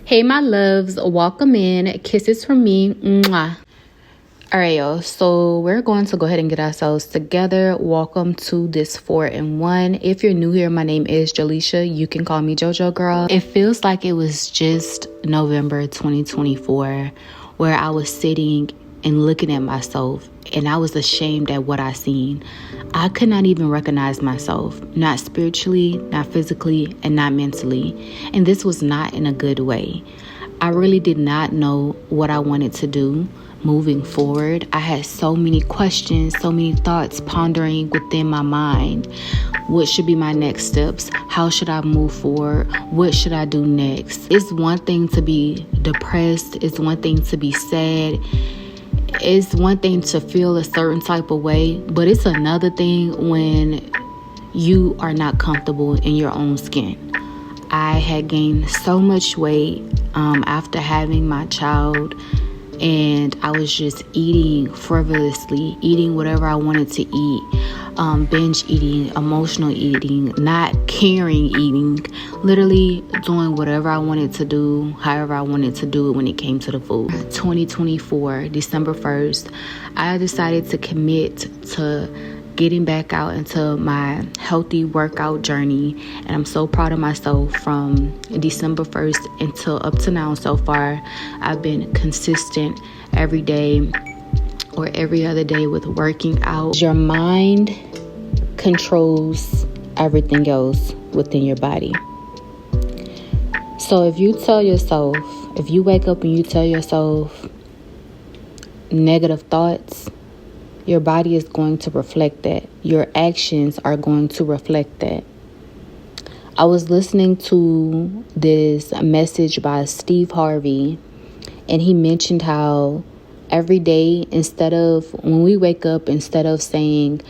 Hey, my loves, welcome in. Kisses from me. Mwah. All right, y'all. So we're going to go ahead and get ourselves together. Welcome to this 4-in-1. If you're new here, my name is Jolesha. You can call me JoJo Girl. It feels like it was just November 2024 where I was sitting and looking at myself, and I was ashamed at what I seen. I could not even recognize myself, not spiritually, not physically, and not mentally. And this was not in a good way. I really did not know what I wanted to do moving forward. I had so many questions, so many thoughts pondering within my mind. What should be my next steps? How should I move forward? What should I do next? It's one thing to be depressed. It's one thing to be sad. It's one thing to feel a certain type of way, but it's another thing when you are not comfortable in your own skin. I had gained so much weight after having my child, and I was just eating frivolously, eating whatever I wanted to eat, binge eating, emotional eating, not caring eating, literally doing whatever I wanted to do, however I wanted to do it when it came to the food. 2024, December 1st, I decided to commit to getting back out into my healthy workout journey, and I'm so proud of myself. From December 1st until up to now so far, I've been consistent every day or every other day with working out. Your mind controls everything else within your body. So if you wake up and you tell yourself negative thoughts, your body is going to reflect that. Your actions are going to reflect that. I was listening to this message by Steve Harvey, and he mentioned how every day, when we wake up, instead of saying,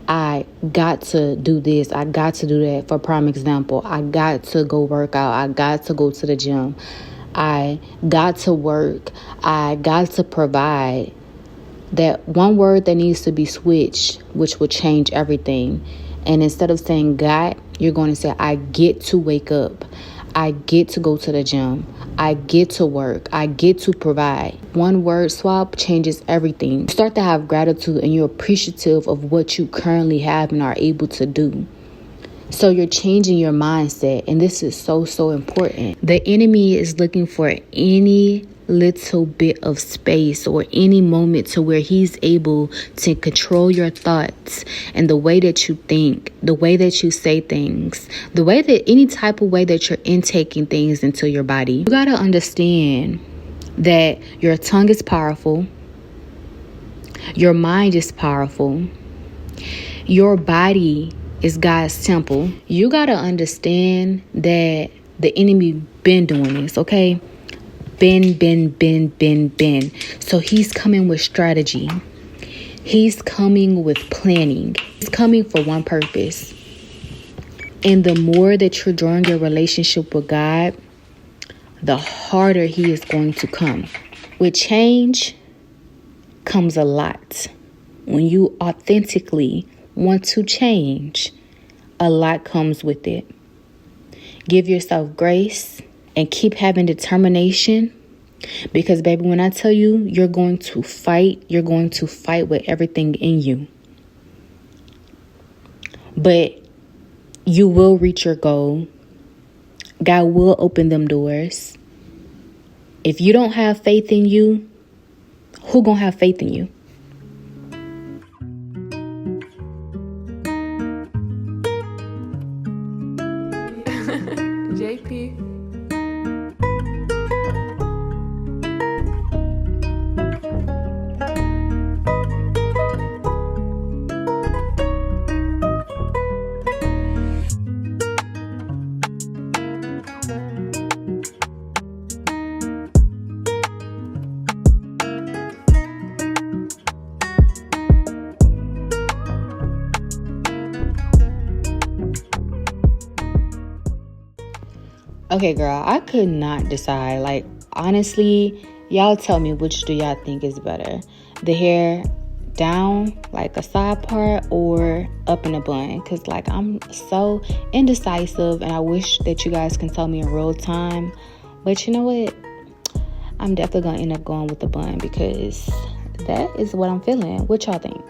I got to do this, I got to do that. For prime example, I got to go work out, I got to go to the gym, I got to work, I got to provide. That one word that needs to be switched, which will change everything. And instead of saying got, you're going to say, I get to wake up. I get to go to the gym. I get to work. I get to provide. One word swap changes everything. You start to have gratitude and you're appreciative of what you currently have and are able to do. So you're changing your mindset. And this is so, so important. The enemy is looking for any little bit of space or any moment to where he's able to control your thoughts and the way that you think, the way that you say things, the way that any type of way that you're intaking things into your body. You got to understand that your tongue is powerful. Your mind is powerful. Your body is God's temple. You got to understand that the enemy been doing this, okay? Been. So he's coming with strategy. He's coming with planning. He's coming for one purpose. And the more that you're drawing your relationship with God, the harder he is going to come. With change comes a lot. When you authentically want to change, a lot comes with it. Give yourself grace and keep having determination, because baby, when I tell you, you're going to fight with everything in you. But you will reach your goal. God will open them doors. If you don't have faith in you, who gonna have faith in you? JP. Okay, girl, I could not decide. Like, honestly, y'all tell me, which do y'all think is better? The hair down, like a side part, or up in a bun? Because, like, I'm so indecisive, and I wish that you guys can tell me in real time But you know what? I'm definitely going to end up going with the bun because that is what I'm feeling. What y'all think?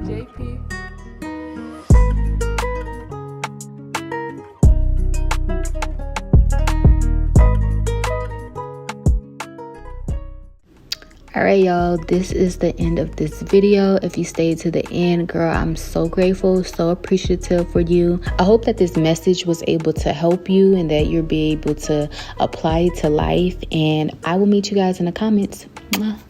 JP. All right, y'all, this is the end of this video. If you stayed to the end, girl, I'm so grateful, so appreciative for you. I hope that this message was able to help you and that you'll be able to apply it to life. And I will meet you guys in the comments. Mwah.